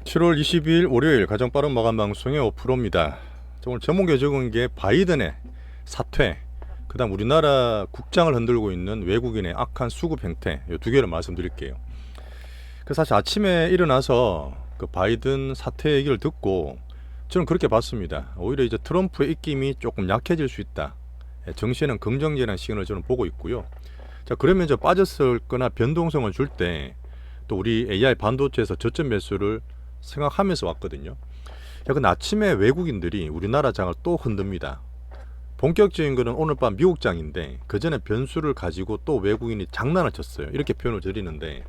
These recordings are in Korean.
7월 22일 월요일 가장 빠른 마감 방송의 오프로입니다. 오늘 제목에 적은 게 바이든의 사퇴, 그다음 우리나라 국장을 흔들고 있는 외국인의 악한 수급 행태, 이 두 개를 말씀드릴게요. 사실 아침에 일어나서 그 바이든 사퇴 얘기를 듣고 저는 그렇게 봤습니다. 오히려 이제 트럼프의 입김이 조금 약해질 수 있다. 정시에는 긍정적인 시그널을 저는 보고 있고요. 자, 그러면 저 빠졌을 거나 변동성을 줄 때 또 우리 AI 반도체에서 저점 매수를 생각하면서 왔거든요. 자, 근데 아침에 외국인들이 우리나라 장을 또 흔듭니다. 본격적인 거는 오늘 밤 미국 장인데 그 전에 변수를 가지고 또 외국인이 장난을 쳤어요. 이렇게 표현을 드리는데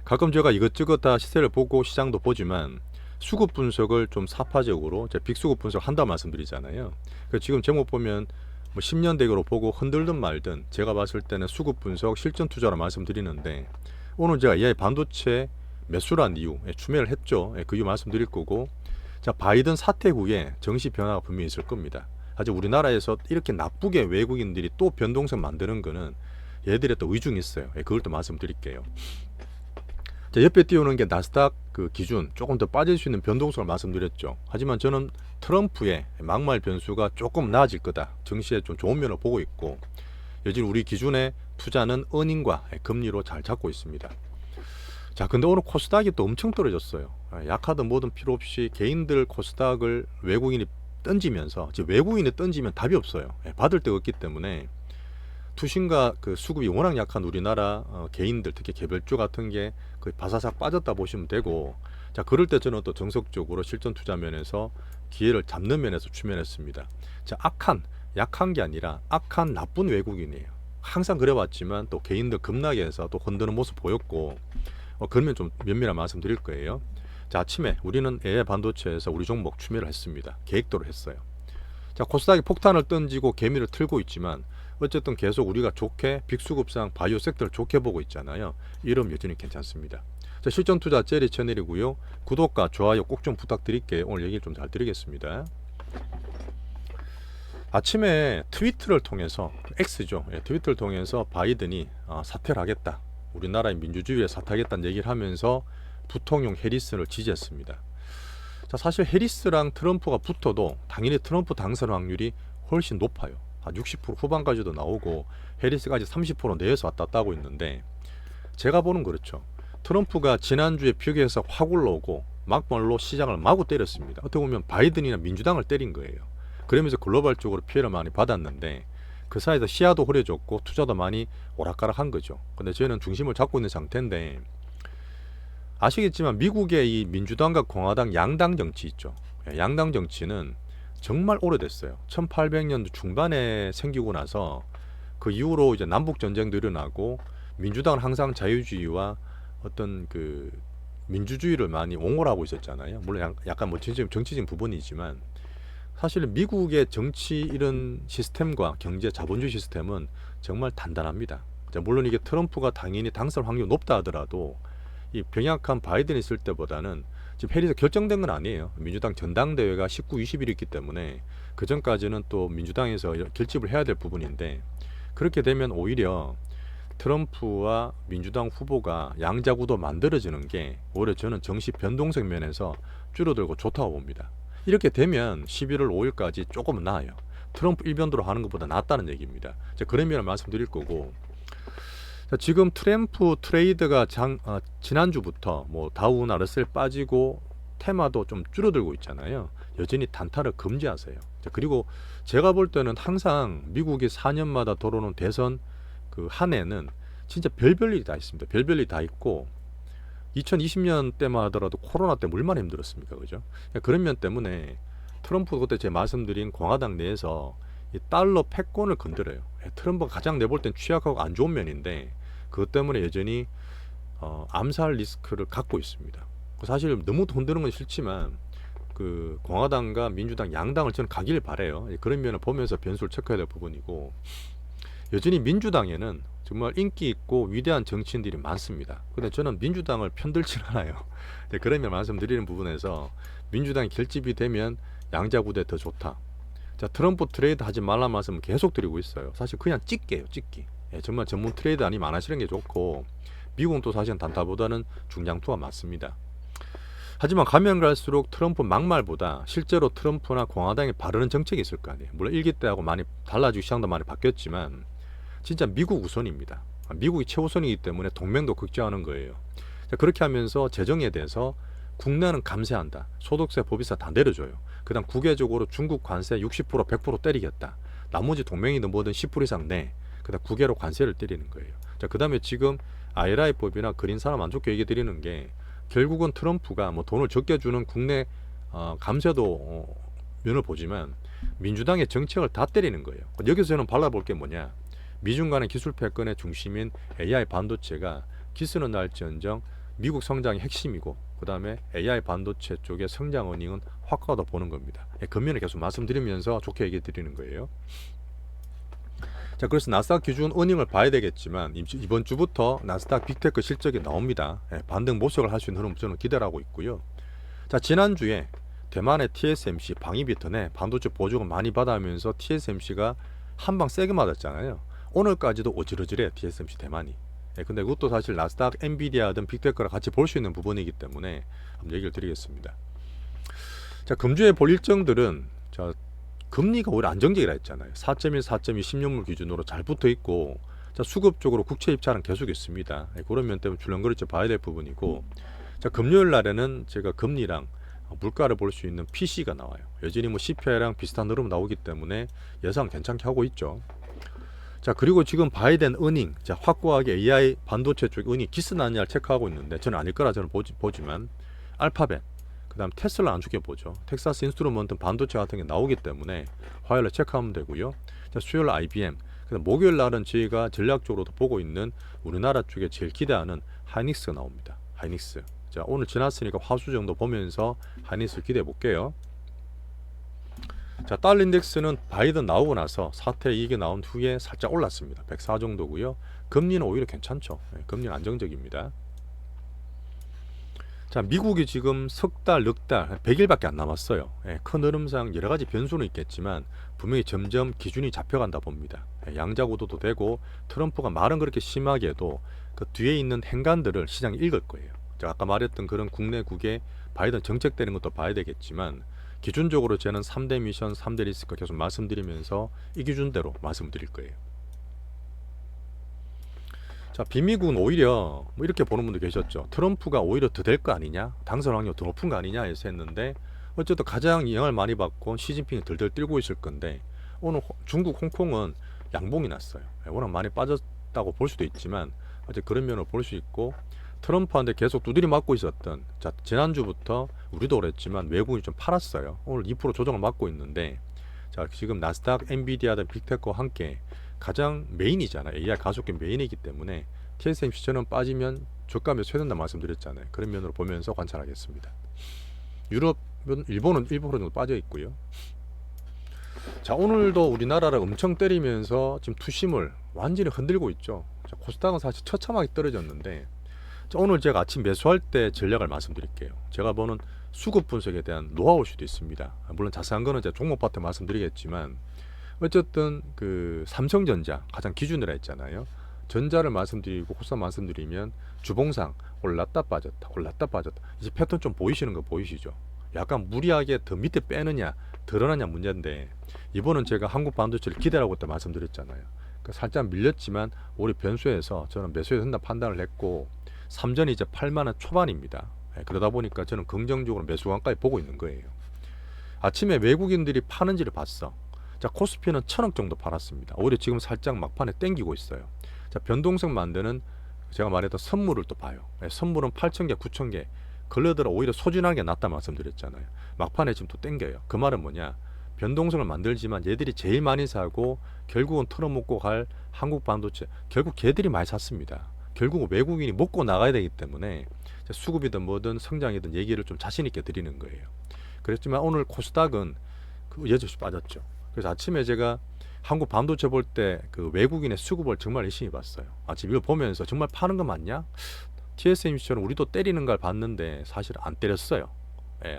가끔 제가 이것저것 다 시세를 보고 시장도 보지만 수급 분석을 좀 사파적으로 제가 빅수급 분석 한다 말씀드리잖아요. 지금 제목 보면 뭐 10년 대교로 보고 흔들든 말든 제가 봤을 때는 수급 분석 실전 투자로 말씀드리는데 오늘 제가 AI 반도체 매수란 이유 추매를 했죠. 그 이유 말씀드릴 거고, 자, 바이든 사퇴 후에 정시 변화가 분명히 있을 겁니다. 아직 우리나라에서 이렇게 나쁘게 외국인들이 또 변동성 만드는 거는 얘들의 또 의중이 있어요. 그걸 또 말씀드릴게요. 자, 옆에 띄우는 게 나스닥 그 기준 조금 더 빠질 수 있는 변동성을 말씀드렸죠. 하지만 저는 트럼프의 막말 변수가 조금 나아질 거다. 정시에 좀 좋은 면을 보고 있고, 여전히 우리 기준의 투자는 은행과 금리로 잘 잡고 있습니다. 자, 근데 오늘 코스닥이 또 엄청 떨어졌어요. 약하든 뭐든 필요 없이 개인들 코스닥을 외국인이 던지면서, 즉 외국인이 던지면 답이 없어요. 받을 데가 없기 때문에 투신과 그 수급이 워낙 약한 우리나라 개인들, 특히 개별주 같은 게 거의 바사삭 빠졌다 보시면 되고, 자, 그럴 때 저는 또 정석적으로 실전 투자 면에서 기회를 잡는 면에서 추면했습니다. 자, 약한 게 아니라 악한 나쁜 외국인이에요. 항상 그래왔지만 또 개인들 급락에 해서 또 흔드는 모습 보였고, 그러면 좀 면밀한 말씀 드릴 거예요. 자, 아침에 우리는 AI 반도체에서 우리 종목 추매를 했습니다. 계획대로 했어요. 자, 코스닥이 폭탄을 던지고 개미를 틀고 있지만 어쨌든 계속 우리가 좋게 빅수급상 바이오 섹터를 좋게 보고 있잖아요. 이름 여전히 괜찮습니다. 자, 실전 투자 제리 채널이고요. 구독과 좋아요 꼭 좀 부탁드릴게요. 오늘 얘기 좀 잘 드리겠습니다. 아침에 트위터를 통해서 X죠. 트위터를 통해서 바이든이 사퇴를 하겠다. 우리나라의 민주주의에 사퇴하겠다는 얘기를 하면서 부통령 해리스를 지지했습니다. 자, 사실 해리스랑 트럼프가 붙어도 당연히 트럼프 당선 확률이 훨씬 높아요. 한 60% 후반까지도 나오고 해리스까지 30% 내에서 왔다 갔다 하고 있는데, 제가 보는 그렇죠. 트럼프가 지난주에 표기에서 확 올라오고 막말로 시장을 마구 때렸습니다. 어떻게 보면 바이든이나 민주당을 때린 거예요. 그러면서 글로벌적으로 피해를 많이 받았는데 그 사이에서 시야도 흐려졌고 투자도 많이 오락가락한 거죠. 근데 저희는 중심을 잡고 있는 상태인데, 아시겠지만 미국의 이 민주당과 공화당 양당 정치 있죠. 양당 정치는 정말 오래됐어요. 1800년도 중반에 생기고 나서 그 이후로 이제 남북 전쟁도 일어나고 민주당은 항상 자유주의와 어떤 그 민주주의를 많이 옹호를 하고 있었잖아요. 물론 약간 뭐 정치적인 부분이지만 사실 미국의 정치 이런 시스템과 경제 자본주의 시스템은 정말 단단합니다. 물론 이게 트럼프가 당연히 당선 확률이 높다 하더라도 이 병약한 바이든이 있을 때보다는 지금 해리가 결정된 건 아니에요. 민주당 전당대회가 19, 20일 있기 때문에 그 전까지는 또 민주당에서 결집을 해야 될 부분인데, 그렇게 되면 오히려 트럼프와 민주당 후보가 양자구도 만들어지는 게 오히려 저는 정시 변동성 면에서 줄어들고 좋다고 봅니다. 이렇게 되면 11월 5일까지 조금은 나아요. 트럼프 일변도로 하는 것보다 낫다는 얘기입니다. 그런 면을 말씀드릴 거고, 지금 트럼프 트레이드가 지난주부터 뭐 다우나 러셀 빠지고 테마도 좀 줄어들고 있잖아요. 여전히 단타를 금지하세요. 그리고 제가 볼 때는 항상 미국이 4년마다 돌아오는 대선 그 한 해는 진짜 별별 일이 다 있습니다. 별별 일이 다 있고 2020년 때만 하더라도 코로나 때문에 얼마나 힘들었습니까, 그죠? 그런 면 때문에 트럼프 그때 제가 말씀드린 공화당 내에서 이 달러 패권을 건드려요. 트럼프가 가장 내볼 땐 취약하고 안 좋은 면인데 그것 때문에 여전히 암살 리스크를 갖고 있습니다. 사실 너무 돈 드는 건 싫지만 그 공화당과 민주당 양당을 저는 가길 바래요. 그런 면을 보면서 변수를 체크해야 될 부분이고, 여전히 민주당에는 정말 인기 있고 위대한 정치인들이 많습니다. 근데 저는 민주당을 편들진 않아요. 그런 면 말씀드리는 부분에서 민주당이 결집이 되면 양자구도에 더 좋다. 자, 트럼프 트레이드 하지 말라 말씀을 계속 드리고 있어요. 사실 그냥 찍기예요, 찍기. 정말 전문 트레이드 아니면 안 하시는 게 좋고, 미국은 또 사실은 단타보다는 중장투가 맞습니다. 하지만 가면 갈수록 트럼프 막말보다 실제로 트럼프나 공화당이 바르는 정책이 있을 거 아니에요. 물론 일기 때하고 많이 달라지고 시장도 많이 바뀌었지만 진짜 미국 우선입니다. 미국이 최우선이기 때문에 동맹도 극저하는 거예요. 자, 그렇게 하면서 재정에 대해서 국내는 감세한다. 소득세, 법인세 다 내려줘요. 그 다음 국외적으로 중국 관세 60%, 100% 때리겠다. 나머지 동맹이든 뭐든 10% 이상 내. 그 다음 국외로 관세를 때리는 거예요. 자, 그 다음에 지금 IRA법이나 그린 산업 안 좋게 얘기 드리는 게 결국은 트럼프가 뭐 돈을 적게 주는 국내 감세도 면을 보지만 민주당의 정책을 다 때리는 거예요. 여기서 저는 발라볼 게 뭐냐. 미중 간의 기술 패권의 중심인 AI 반도체가 기스는 날지언정 미국 성장의 핵심이고 그 다음에 AI 반도체 쪽의 성장 어닝은 확고하다 보는 겁니다. 금년에 계속 말씀드리면서 좋게 얘기 드리는 거예요. 자, 그래서 나스닥 기준 어닝을 봐야 되겠지만 이번 주부터 나스닥 빅테크 실적이 나옵니다. 반등 모색을 할 수 있는 흐름 저는 기대를 하고 있고요. 자, 지난주에 대만의 TSMC 방위비턴에 반도체 보조금 많이 받아오면서 TSMC가 한 방 세게 맞았잖아요. 오늘까지도 어지러지래요. TSMC 대만이. 근데 그것도 사실 나스닥, 엔비디아든 빅테크랑 같이 볼 수 있는 부분이기 때문에 한번 얘기를 드리겠습니다. 자, 금주에 볼 일정들은 자, 금리가 오히려 안정적이라 했잖아요. 4.1, 4.2 10년물 기준으로 잘 붙어 있고 자, 수급적으로 국채 입찰은 계속 있습니다. 그런 면 때문에 줄렁거리지 봐야 될 부분이고 자, 금요일 날에는 제가 금리랑 물가를 볼 수 있는 PC가 나와요. 여전히 뭐 CPI랑 비슷한 흐름 나오기 때문에 예상 괜찮게 하고 있죠. 자, 그리고 지금 봐야 된 어닝, 자, 확고하게 AI 반도체 쪽 어닝 기스 나느냐를 체크하고 있는데 저는 아닐 거라 저는 보지만 알파벳, 그 다음 테슬라 안 좋게 보죠. 텍사스 인스트루먼트 반도체 같은 게 나오기 때문에 화요일에 체크하면 되고요. 자, 수요일 IBM, 그다음 목요일 날은 저희가 전략적으로도 보고 있는 우리나라 쪽에 제일 기대하는 하이닉스가 나옵니다. 하이닉스. 자, 오늘 지났으니까 화수 정도 보면서 하이닉스 기대해 볼게요. 자, 달러 인덱스는 바이든 나오고 나서 사태 이익이 나온 후에 살짝 올랐습니다. 104 정도고요. 금리는 오히려 괜찮죠. 금리는 안정적입니다. 자, 미국이 지금 석 달, 넉 달, 100일밖에 안 남았어요. 큰 흐름상 여러 가지 변수는 있겠지만 분명히 점점 기준이 잡혀간다 봅니다. 양자 구도도 되고 트럼프가 말은 그렇게 심하게 해도 그 뒤에 있는 행간들을 시장이 읽을 거예요. 제가 아까 말했던 그런 국내국의 바이든 정책되는 것도 봐야 되겠지만 기준적으로 저는 3대 미션, 3대 리스크 계속 말씀드리면서 이 기준대로 말씀드릴 거예요. 자, 비미국은 오히려 뭐 이렇게 보는 분도 계셨죠. 트럼프가 오히려 더 될 거 아니냐, 당선 확률 더 높은 거 아니냐 해서 했는데 어쨌든 가장 영향을 많이 받고 시진핑이 덜덜 뛰고 있을 건데 오늘 중국 홍콩은 양봉이 났어요. 워낙 많이 빠졌다고 볼 수도 있지만 어제 그런 면을 볼 수 있고 트럼프한테 계속 두드려 맞고 있었던 자, 지난주부터 우리도 그랬지만 외국인이 좀 팔았어요. 오늘 2% 조정을 맞고 있는데 자, 지금 나스닥, 엔비디아든 빅테크와 함께 가장 메인이잖아요. AI 가속기 메인이기 때문에 TSMC처럼 빠지면 저가면 쇠된다 말씀드렸잖아요. 그런 면으로 보면서 관찰하겠습니다. 유럽은 일본은 1% 정도 빠져 있고요. 자, 오늘도 우리나라를 엄청 때리면서 지금 투심을 완전히 흔들고 있죠. 자, 코스닥은 사실 처참하게 떨어졌는데 자, 오늘 제가 아침 매수할 때 전략을 말씀드릴게요. 제가 보는 수급 분석에 대한 노하우일 수도 있습니다. 물론 자세한 거는 제가 종목 파트 말씀드리겠지만 어쨌든 그 삼성전자 가장 기준으로 했잖아요. 전자를 말씀드리고 코스닥 말씀드리면 주봉상 올랐다 빠졌다 올랐다 빠졌다 이제 패턴 좀 보이시는 거 보이시죠? 약간 무리하게 더 밑에 빼느냐 드러나냐 문제인데 이번은 제가 한국 반도체를 기대라고 때 말씀드렸잖아요. 그러니까 살짝 밀렸지만 우리 변수에서 저는 매수해야 된다 판단을 했고 삼전이 이제 8만원 초반입니다. 그러다 보니까 저는 긍정적으로 매수관까지 보고 있는 거예요. 아침에 외국인들이 파는지를 봤어. 자, 코스피는 1000억 정도 팔았습니다. 오히려 지금 살짝 막판에 땡기고 있어요. 자, 변동성 만드는 제가 말했던 선물을 또 봐요. 선물은 8,000개, 9,000개 걸려들어 오히려 소진하게 낫다 말씀드렸잖아요. 막판에 지금 또 땡겨요. 그 말은 뭐냐? 변동성을 만들지만 얘들이 제일 많이 사고 결국은 털어먹고 갈 한국 반도체 결국 걔들이 많이 샀습니다. 결국 외국인이 먹고 나가야 되기 때문에 수급이든 뭐든 성장이든 얘기를 좀 자신 있게 드리는 거예요. 그렇지만 오늘 코스닥은 여전히 빠졌죠. 그래서 아침에 제가 한국 반도체 볼 때 그 외국인의 수급을 정말 열심히 봤어요. 아침 이걸 보면서 정말 파는 거 맞냐? TSMC처럼 우리도 때리는 걸 봤는데 사실 안 때렸어요.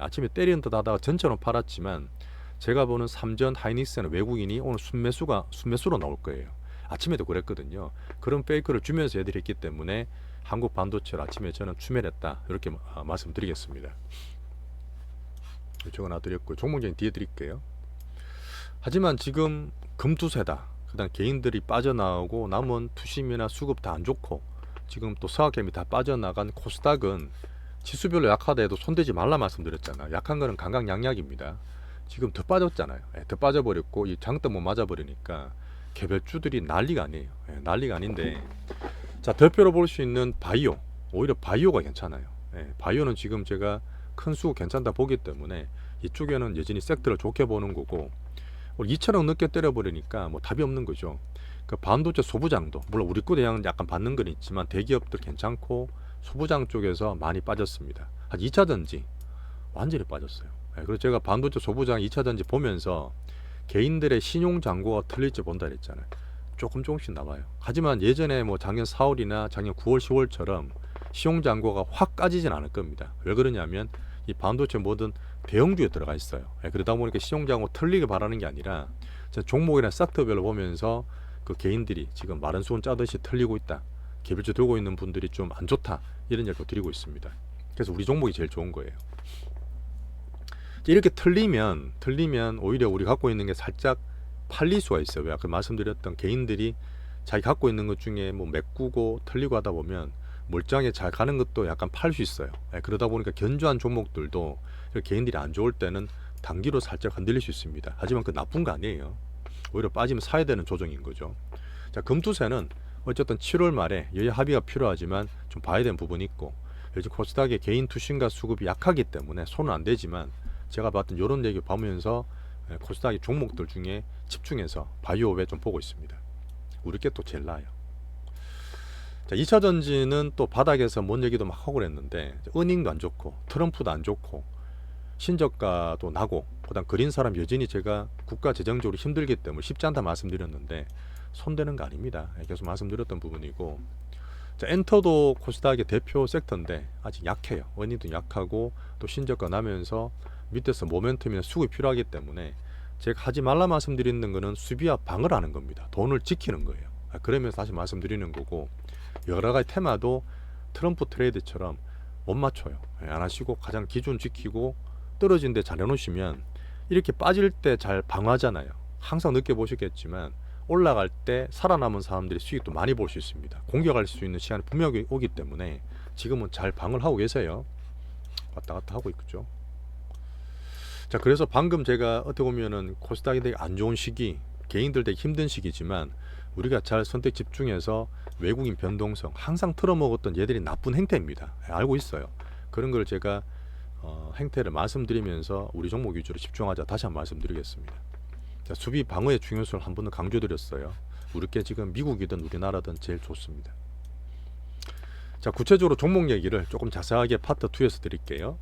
아침에 때리는 듯 하다가 전처럼 팔았지만 제가 보는 삼전 하이닉스는 외국인이 오늘 순매수로 나올 거예요. 아침에도 그랬거든요. 그런 페이크를 주면서 애들이 했기 때문에 한국 반도체를 아침에 저는 추멸했다 이렇게 말씀드리겠습니다. 적어놔드렸고 종목적인 뒤에 드릴게요. 하지만 지금 금투세다. 그다음 개인들이 빠져나오고 남은 투심이나 수급 다 안 좋고 지금 또 서학개미 다 빠져나간 코스닥은 지수별로 약하다 해도 손대지 말라 말씀드렸잖아. 약한 거는 강강약약입니다. 지금 더 빠졌잖아요. 더 빠져버렸고 이 장대 못 맞아버리니까 개별주들이 난리가 아니에요. 난리가 아닌데 자 대표로 볼 수 있는 바이오 오히려 바이오가 괜찮아요. 바이오는 지금 제가 큰 수급 괜찮다 보기 때문에 이쪽에는 여전히 섹터를 좋게 보는 거고 2,000원 늦게 때려버리니까 뭐 답이 없는 거죠. 그 반도체 소부장도 물론 우리 거 대항은 약간 받는 건 있지만 대기업들 괜찮고 소부장 쪽에서 많이 빠졌습니다. 한 2차 전지 완전히 빠졌어요. 그래서 제가 반도체 소부장 2차 전지 보면서 개인들의 신용 잔고가 틀릴지 본다 그랬잖아요. 조금씩 나와요. 하지만 예전에 뭐 작년 4월이나 작년 9월 10월처럼 신용 잔고가 확 까지진 않을 겁니다. 왜 그러냐면 이 반도체 모든 대형주에 들어가 있어요. 그러다 보니까 신용 잔고 틀리게 바라는 게 아니라 종목이나 섹터별로 보면서 그 개인들이 지금 마른 수건 짜듯이 틀리고 있다. 개별주 들고 있는 분들이 좀 안 좋다. 이런 얘기를 드리고 있습니다. 그래서 우리 종목이 제일 좋은 거예요. 이렇게 틀리면 오히려 우리 갖고 있는 게 살짝 팔릴 수가 있어요. 왜 아까 말씀드렸던 개인들이 자기 갖고 있는 것 중에 뭐 메꾸고 틀리고 하다 보면 멀쩡하게 잘 가는 것도 약간 팔 수 있어요. 그러다 보니까 견조한 종목들도 개인들이 안 좋을 때는 단기로 살짝 흔들릴 수 있습니다. 하지만 그 나쁜 거 아니에요. 오히려 빠지면 사야 되는 조정인 거죠. 자, 금투세는 어쨌든 7월 말에 여야 합의가 필요하지만 좀 봐야 되는 부분이 있고 요즘 코스닥의 개인 투신과 수급이 약하기 때문에 손은 안 되지만 제가 봤던 이런 얘기 보면서 코스닥의 종목들 중에 집중해서 바이오업에 좀 보고 있습니다. 우리 게 또 제일 나아요. 자, 2차 전지는 또 바닥에서 뭔 얘기도 막 하고 그랬는데 은행도 안 좋고 트럼프도 안 좋고 신저가도 나고 그다음 그린 사람 여전히 제가 국가 재정적으로 힘들기 때문에 쉽지 않다 말씀드렸는데 손대는 거 아닙니다. 계속 말씀드렸던 부분이고 자, 엔터도 코스닥의 대표 섹터인데 아직 약해요. 은행도 약하고 또 신저가 나면서 밑에서 모멘텀이나 수급이 필요하기 때문에 제가 하지 말라 말씀드리는 거는 수비와 방어를 하는 겁니다. 돈을 지키는 거예요. 그러면서 다시 말씀드리는 거고 여러 가지 테마도 트럼프 트레이드처럼 못 맞춰요. 안 하시고 가장 기준 지키고 떨어진 데 잘 해놓으시면 이렇게 빠질 때 잘 방어하잖아요. 항상 느껴보셨겠지만 올라갈 때 살아남은 사람들이 수익도 많이 볼 수 있습니다. 공격할 수 있는 시간이 분명히 오기 때문에 지금은 잘 방어를 하고 계세요. 왔다 갔다 하고 있죠. 자, 그래서 방금 제가 어떻게 보면은 코스닥이 되게 안 좋은 시기, 개인들 되게 힘든 시기지만 우리가 잘 선택 집중해서 외국인 변동성 항상 틀어먹었던 얘들이 나쁜 행태입니다. 알고 있어요. 그런 걸 제가 행태를 말씀드리면서 우리 종목 위주로 집중하자 다시 한번 말씀드리겠습니다. 자, 수비 방어의 중요성을 한 번 더 강조드렸어요. 우리 게 지금 미국이든 우리나라든 제일 좋습니다. 자, 구체적으로 종목 얘기를 조금 자세하게 파트 2에서 드릴게요.